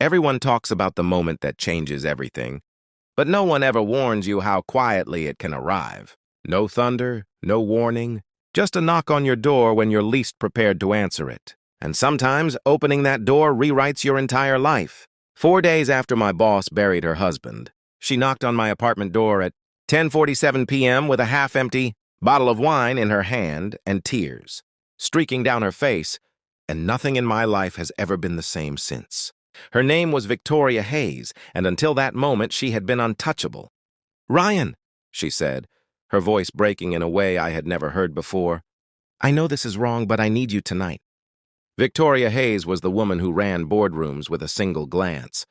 Everyone talks about the moment that changes everything, but no one ever warns you how quietly it can arrive. No thunder, no warning, just a knock on your door when you're least prepared to answer it. And sometimes opening that door rewrites your entire life. 4 days after my boss buried her husband, she knocked on my apartment door at 10:47 p.m. with a half-empty bottle of wine in her hand and tears streaking down her face, and nothing in my life has ever been the same since. Her name was Victoria Hayes, and until that moment she had been untouchable. "Ryan," she said, her voice breaking in a way I had never heard before. "I know this is wrong, but I need you tonight." Victoria Hayes was the woman who ran boardrooms with a single glance,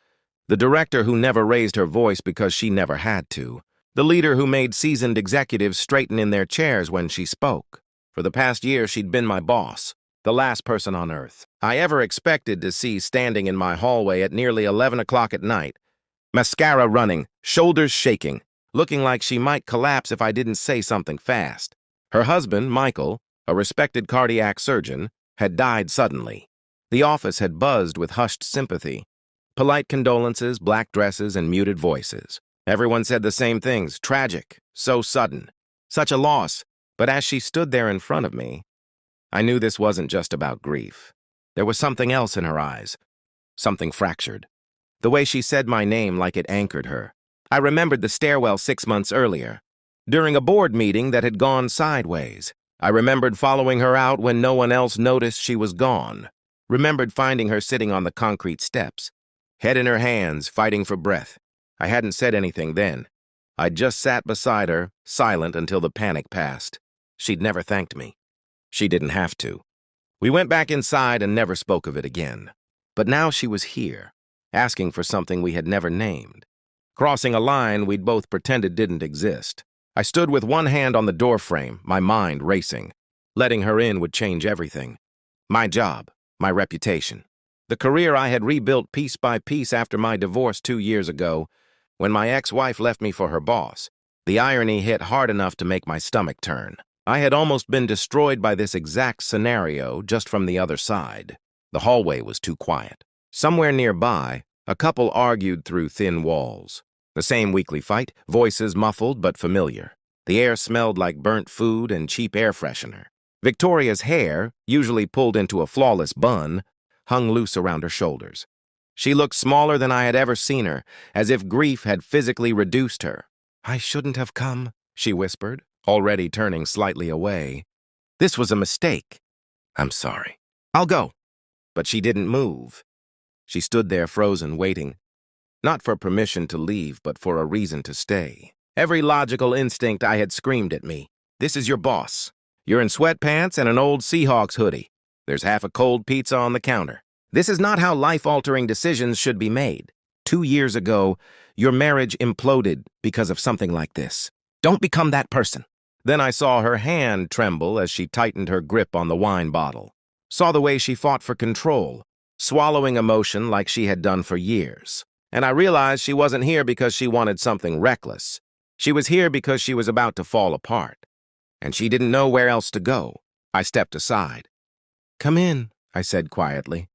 the director who never raised her voice because she never had to, the leader who made seasoned executives straighten in their chairs when she spoke. For the past year, she'd been my boss, the last person on earth I ever expected to see standing in my hallway at nearly 11 o'clock at night, mascara running, shoulders shaking, looking like she might collapse if I didn't say something fast. Her husband, Michael, a respected cardiac surgeon, had died suddenly. The office had buzzed with hushed sympathy, polite condolences, black dresses, and muted voices. Everyone said the same things: tragic, so sudden, such a loss. But as she stood there in front of me, I knew this wasn't just about grief. There was something else in her eyes, something fractured. The way she said my name like it anchored her. I remembered the stairwell 6 months earlier, during a board meeting that had gone sideways. I remembered following her out when no one else noticed she was gone. Remembered finding her sitting on the concrete steps, head in her hands, fighting for breath. I hadn't said anything then. I'd just sat beside her, silent until the panic passed. She'd never thanked me. She didn't have to. We went back inside and never spoke of it again. But now she was here, asking for something we had never named, crossing a line we'd both pretended didn't exist. I stood with one hand on the doorframe, my mind racing. Letting her in would change everything. My job, my reputation, the career I had rebuilt piece by piece after my divorce 2 years ago, when my ex-wife left me for her boss. The irony hit hard enough to make my stomach turn. I had almost been destroyed by this exact scenario just from the other side. The hallway was too quiet. Somewhere nearby, a couple argued through thin walls. The same weekly fight, voices muffled but familiar. The air smelled like burnt food and cheap air freshener. Victoria's hair, usually pulled into a flawless bun, hung loose around her shoulders. She looked smaller than I had ever seen her, as if grief had physically reduced her. "I shouldn't have come," she whispered, already turning slightly away. "This was a mistake. I'm sorry. I'll go." But she didn't move. She stood there frozen, waiting. Not for permission to leave, but for a reason to stay. Every logical instinct I had screamed at me. "This is your boss. You're in sweatpants and an old Seahawks hoodie. There's half a cold pizza on the counter. This is not how life-altering decisions should be made. 2 years ago, your marriage imploded because of something like this. Don't become that person." Then I saw her hand tremble as she tightened her grip on the wine bottle. Saw the way she fought for control, swallowing emotion like she had done for years. And I realized she wasn't here because she wanted something reckless. She was here because she was about to fall apart. And she didn't know where else to go. I stepped aside. "Come in," I said quietly.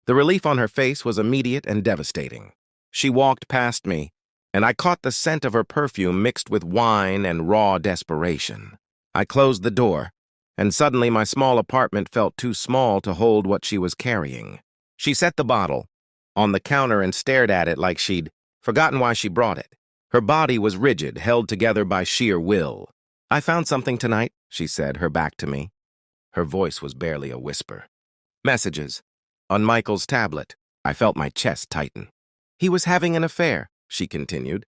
The relief on her face was immediate and devastating. She walked past me, and I caught the scent of her perfume mixed with wine and raw desperation. I closed the door, and suddenly my small apartment felt too small to hold what she was carrying. She set the bottle on the counter and stared at it like she'd forgotten why she brought it. Her body was rigid, held together by sheer will. "I found something tonight," she said, her back to me. Her voice was barely a whisper. "Messages. On Michael's tablet." I felt my chest tighten. "He was having an affair," she continued.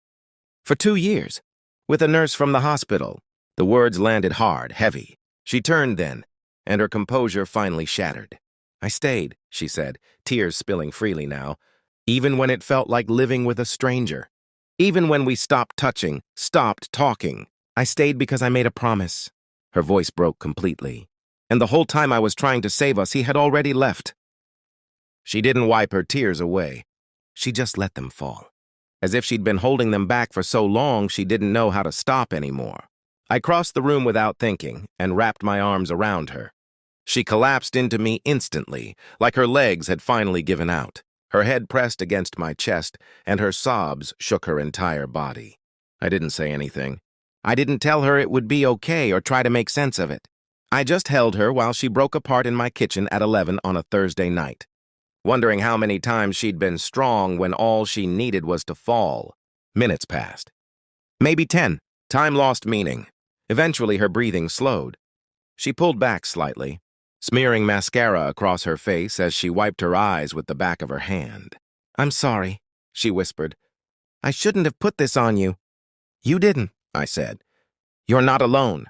"For 2 years. With a nurse from the hospital." The words landed hard, heavy. She turned then, and her composure finally shattered. "I stayed," she said, tears spilling freely now, "even when it felt like living with a stranger. Even when we stopped touching, stopped talking. I stayed because I made a promise." Her voice broke completely. "And the whole time I was trying to save us, he had already left." She didn't wipe her tears away. She just let them fall. As if she'd been holding them back for so long she didn't know how to stop anymore. I crossed the room without thinking and wrapped my arms around her. She collapsed into me instantly, like her legs had finally given out. Her head pressed against my chest, and her sobs shook her entire body. I didn't say anything. I didn't tell her it would be okay or try to make sense of it. I just held her while she broke apart in my kitchen at 11 on a Thursday night, wondering how many times she'd been strong when all she needed was to fall. Minutes passed. Maybe 10. Time lost meaning. Eventually, her breathing slowed. She pulled back slightly, smearing mascara across her face as she wiped her eyes with the back of her hand. "I'm sorry," she whispered. "I shouldn't have put this on you." "You didn't," I said. "You're not alone."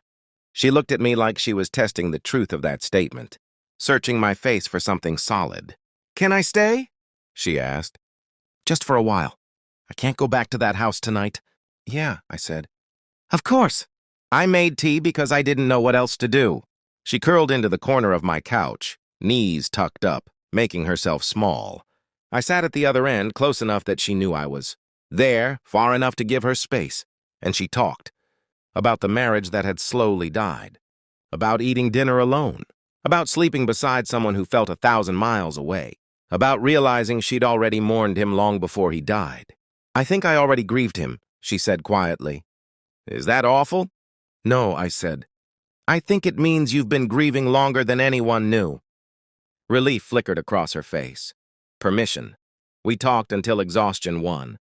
She looked at me like she was testing the truth of that statement, searching my face for something solid. "Can I stay?" she asked. "Just for a while. I can't go back to that house tonight." "Yeah," I said. "Of course." I made tea because I didn't know what else to do. She curled into the corner of my couch, knees tucked up, making herself small. I sat at the other end, close enough that she knew I was there, far enough to give her space, and she talked about the marriage that had slowly died, about eating dinner alone, about sleeping beside someone who felt 1,000 miles away, about realizing she'd already mourned him long before he died. "I think I already grieved him," she said quietly. "Is that awful?" "No," I said. "I think it means you've been grieving longer than anyone knew." Relief flickered across her face. Permission. We talked until exhaustion won.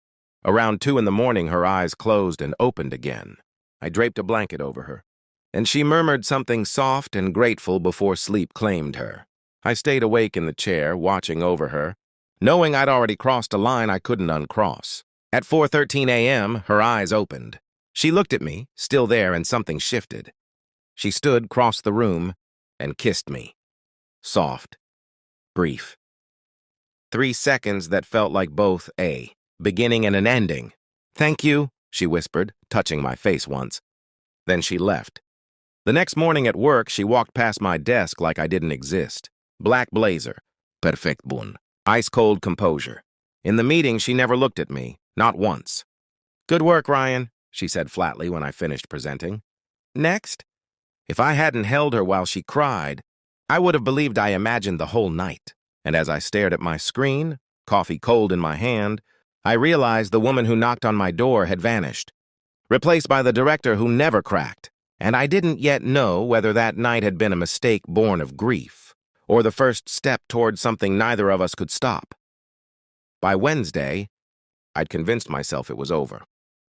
Around 2 in the morning, her eyes closed and opened again. I draped a blanket over her, and she murmured something soft and grateful before sleep claimed her. I stayed awake in the chair, watching over her, knowing I'd already crossed a line I couldn't uncross. At 4:13 a.m., her eyes opened. She looked at me, still there, and something shifted. She stood, crossed the room, and kissed me. Soft. Brief. 3 seconds that felt like both a beginning and an ending. "Thank you," she whispered, touching my face once. Then she left. The next morning at work, she walked past my desk like I didn't exist. Black blazer. Perfect bun. Ice-cold composure. In the meeting, she never looked at me, not once. "Good work, Ryan," she said flatly when I finished presenting. "Next?" If I hadn't held her while she cried, I would have believed I imagined the whole night. And as I stared at my screen, coffee cold in my hand, I realized the woman who knocked on my door had vanished, replaced by the director who never cracked. And I didn't yet know whether that night had been a mistake born of grief, or the first step toward something neither of us could stop. By Wednesday, I'd convinced myself it was over.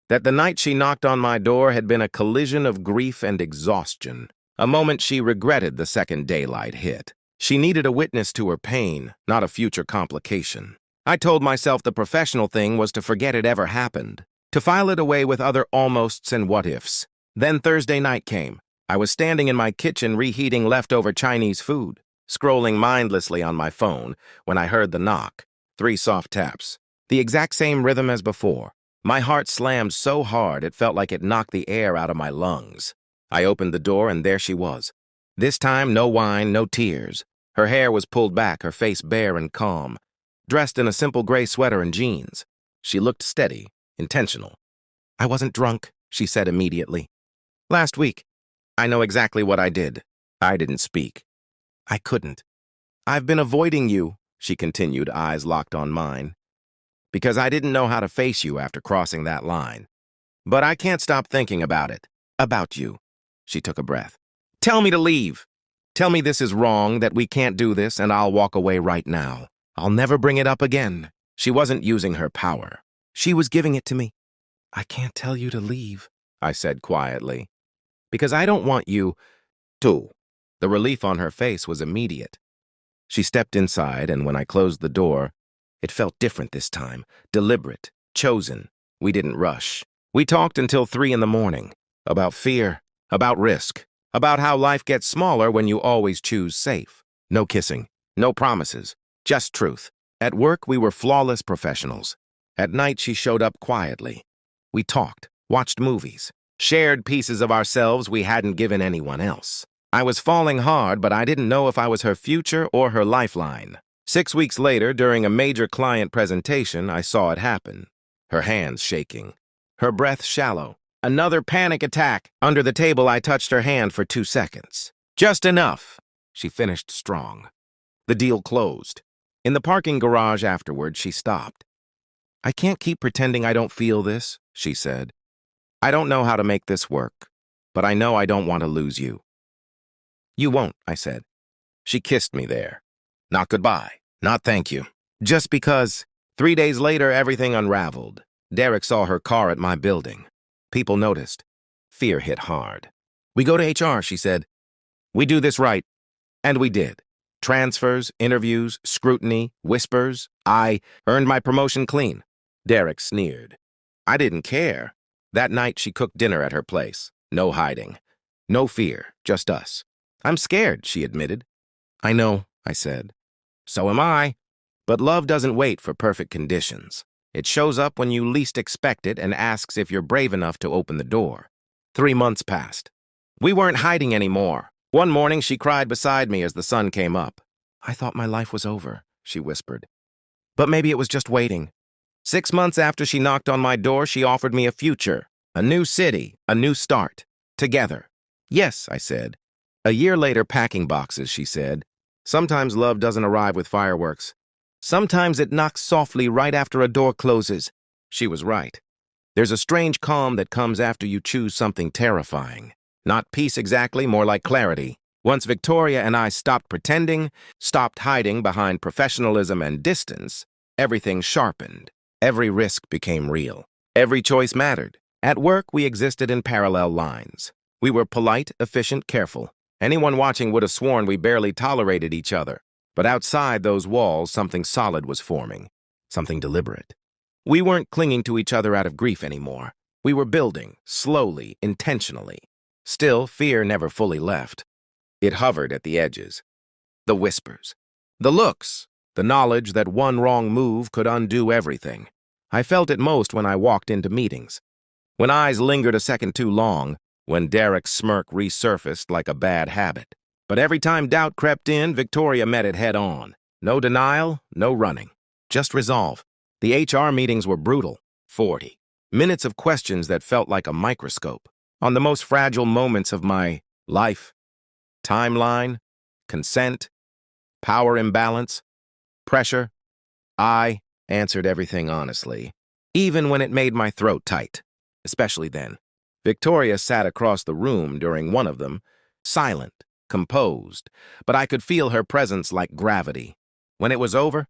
That the night she knocked on my door had been a collision of grief and exhaustion, a moment she regretted the second daylight hit. She needed a witness to her pain, not a future complication. I told myself the professional thing was to forget it ever happened, to file it away with other almosts and what-ifs. Then Thursday night came. I was standing in my kitchen reheating leftover Chinese food, scrolling mindlessly on my phone, when I heard the knock. 3 soft taps. The exact same rhythm as before. My heart slammed so hard it felt like it knocked the air out of my lungs. I opened the door and there she was. This time, no whine, no tears. Her hair was pulled back, her face bare and calm, dressed in a simple gray sweater and jeans. She looked steady, intentional. "I wasn't drunk," she said immediately. "Last week. I know exactly what I did." I didn't speak. I couldn't. "I've been avoiding you," she continued, eyes locked on mine, "because I didn't know how to face you after crossing that line. But I can't stop thinking about it. About you." She took a breath. "Tell me to leave. Tell me this is wrong, that we can't do this, and I'll walk away right now. I'll never bring it up again." She wasn't using her power. She was giving it to me. "I can't tell you to leave," I said quietly, "because I don't want you to." The relief on her face was immediate. She stepped inside, and when I closed the door, it felt different this time, deliberate, chosen. We didn't rush. We talked until 3 in the morning, about fear, about risk, about how life gets smaller when you always choose safe. No kissing, no promises, just truth. At work, we were flawless professionals. At night, she showed up quietly. We talked, watched movies, shared pieces of ourselves we hadn't given anyone else. I was falling hard, but I didn't know if I was her future or her lifeline. 6 weeks later, during a major client presentation, I saw it happen. Her hands shaking, her breath shallow. Another panic attack. Under the table, I touched her hand for 2 seconds. Just enough. She finished strong. The deal closed. In the parking garage afterward, she stopped. "I can't keep pretending I don't feel this," she said. "I don't know how to make this work, but I know I don't want to lose you." "You won't," I said. She kissed me there. Not goodbye, not thank you. Just because. 3 days later, everything unraveled. Derek saw her car at my building. People noticed. Fear hit hard. "We go to HR," she said. "We do this right." And we did. Transfers, interviews, scrutiny, whispers. I earned my promotion clean. Derek sneered. I didn't care. That night, she cooked dinner at her place. No hiding. No fear, just us. "I'm scared," she admitted. "I know," I said. "So am I." But love doesn't wait for perfect conditions. It shows up when you least expect it and asks if you're brave enough to open the door. 3 months passed. We weren't hiding anymore. One morning, she cried beside me as the sun came up. "I thought my life was over," she whispered. But maybe it was just waiting. 6 months after she knocked on my door, she offered me a future, a new city, a new start. Together. "Yes," I said. A year later, packing boxes, she said. Sometimes love doesn't arrive with fireworks. Sometimes it knocks softly right after a door closes. She was right. There's a strange calm that comes after you choose something terrifying. Not peace exactly, more like clarity. Once Victoria and I stopped pretending, stopped hiding behind professionalism and distance, everything sharpened. Every risk became real. Every choice mattered. At work, we existed in parallel lines. We were polite, efficient, careful. Anyone watching would have sworn we barely tolerated each other. But outside those walls, something solid was forming, something deliberate. We weren't clinging to each other out of grief anymore. We were building, slowly, intentionally. Still, fear never fully left. It hovered at the edges. The whispers. The looks. The knowledge that one wrong move could undo everything. I felt it most when I walked into meetings. When eyes lingered a second too long, when Derek's smirk resurfaced like a bad habit. But every time doubt crept in, Victoria met it head on. No denial, no running. Just resolve. The HR meetings were brutal. 40 minutes of questions that felt like a microscope. On the most fragile moments of my life. Timeline, consent, power imbalance, pressure. I answered everything honestly, even when it made my throat tight. Especially then. Victoria sat across the room during one of them, silent, composed, but I could feel her presence like gravity. When it was over,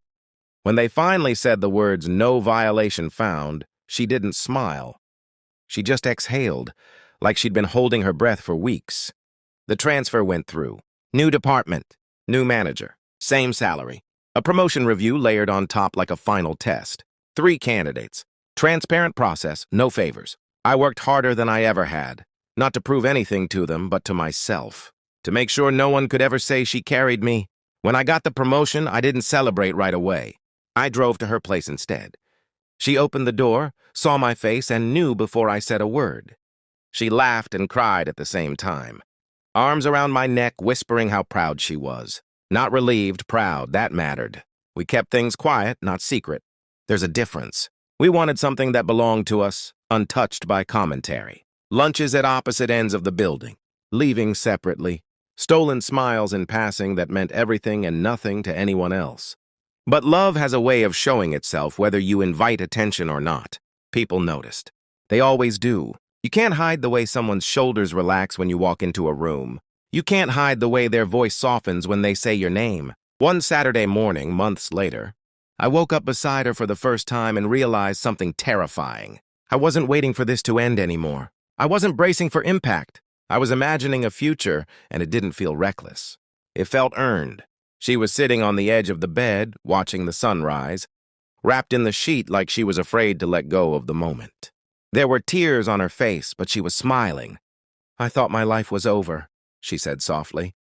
when they finally said the words "no violation found," she didn't smile. She just exhaled, like she'd been holding her breath for weeks. The transfer went through. New department, new manager, same salary. A promotion review layered on top like a final test. 3 candidates. Transparent process, no favors. I worked harder than I ever had, not to prove anything to them, but to myself. To make sure no one could ever say she carried me. When I got the promotion, I didn't celebrate right away. I drove to her place instead. She opened the door, saw my face, and knew before I said a word. She laughed and cried at the same time. Arms around my neck, whispering how proud she was. Not relieved, proud, that mattered. We kept things quiet, not secret. There's a difference. We wanted something that belonged to us, untouched by commentary. Lunches at opposite ends of the building, leaving separately. Stolen smiles in passing that meant everything and nothing to anyone else. But love has a way of showing itself whether you invite attention or not. People noticed. They always do. You can't hide the way someone's shoulders relax when you walk into a room. You can't hide the way their voice softens when they say your name. One Saturday morning, months later, I woke up beside her for the first time and realized something terrifying. I wasn't waiting for this to end anymore. I wasn't bracing for impact. I was imagining a future, and it didn't feel reckless. It felt earned. She was sitting on the edge of the bed, watching the sunrise, wrapped in the sheet like she was afraid to let go of the moment. There were tears on her face, but she was smiling. "I thought my life was over," she said softly.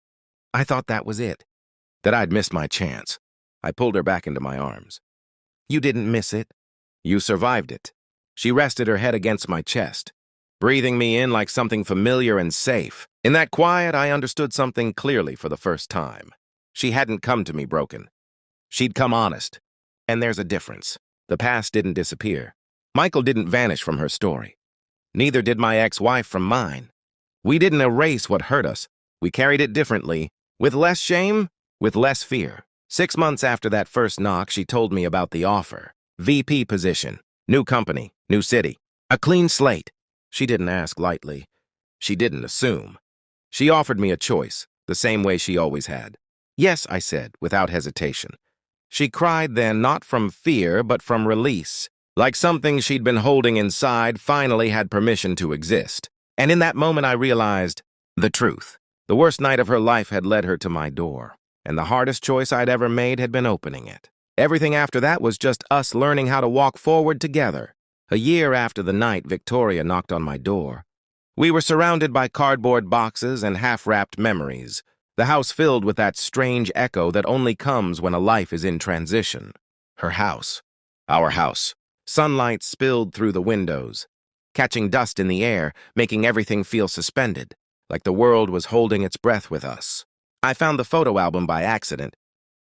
"I thought that was it, that I'd missed my chance." I pulled her back into my arms. "You didn't miss it. You survived it." She rested her head against my chest, breathing me in like something familiar and safe. In that quiet, I understood something clearly for the first time. She hadn't come to me broken. She'd come honest. And there's a difference. The past didn't disappear. Michael didn't vanish from her story. Neither did my ex-wife from mine. We didn't erase what hurt us. We carried it differently, with less shame, with less fear. 6 months after that first knock, she told me about the offer. VP position, new company, new city, a clean slate. She didn't ask lightly. She didn't assume. She offered me a choice, the same way she always had. Yes, I said, without hesitation. She cried then, not from fear, but from release, like something she'd been holding inside finally had permission to exist. And in that moment I realized the truth. The worst night of her life had led her to my door, and the hardest choice I'd ever made had been opening it. Everything after that was just us learning how to walk forward together. A year after the night Victoria knocked on my door, we were surrounded by cardboard boxes and half-wrapped memories, the house filled with that strange echo that only comes when a life is in transition. Her house. Our house. Sunlight spilled through the windows, catching dust in the air, making everything feel suspended, like the world was holding its breath with us. I found the photo album by accident,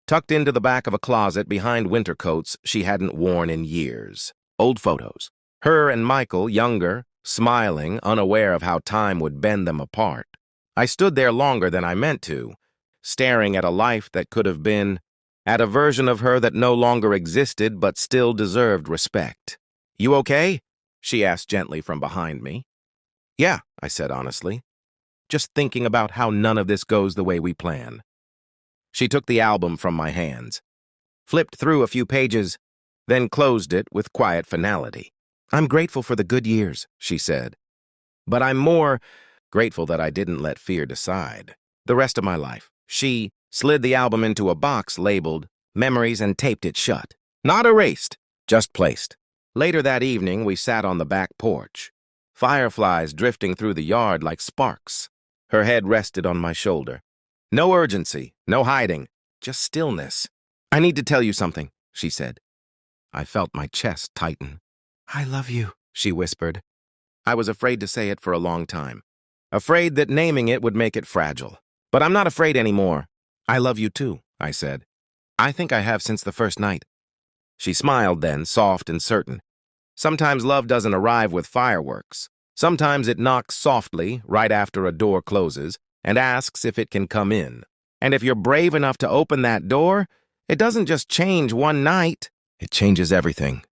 tucked into the back of a closet behind winter coats she hadn't worn in years. Old photos. Her and Michael, younger, smiling, unaware of how time would bend them apart. I stood there longer than I meant to, staring at a life that could have been, at a version of her that no longer existed but still deserved respect. "You okay?" she asked gently from behind me. "Yeah," I said honestly. "Just thinking about how none of this goes the way we plan." She took the album from my hands, flipped through a few pages, then closed it with quiet finality. "I'm grateful for the good years," she said. "But I'm more grateful that I didn't let fear decide. The rest of my life." She slid the album into a box labeled Memories and taped it shut. Not erased, just placed. Later that evening, we sat on the back porch, fireflies drifting through the yard like sparks. Her head rested on my shoulder. No urgency, no hiding, just stillness. "I need to tell you something," she said. I felt my chest tighten. "I love you," she whispered. I was afraid to say it for a long time, afraid that naming it would make it fragile. But I'm not afraid anymore. "I love you too," I said. "I think I have since the first night." She smiled then, soft and certain. Sometimes love doesn't arrive with fireworks. Sometimes it knocks softly right after a door closes and asks if it can come in. And if you're brave enough to open that door, it doesn't just change one night, it changes everything.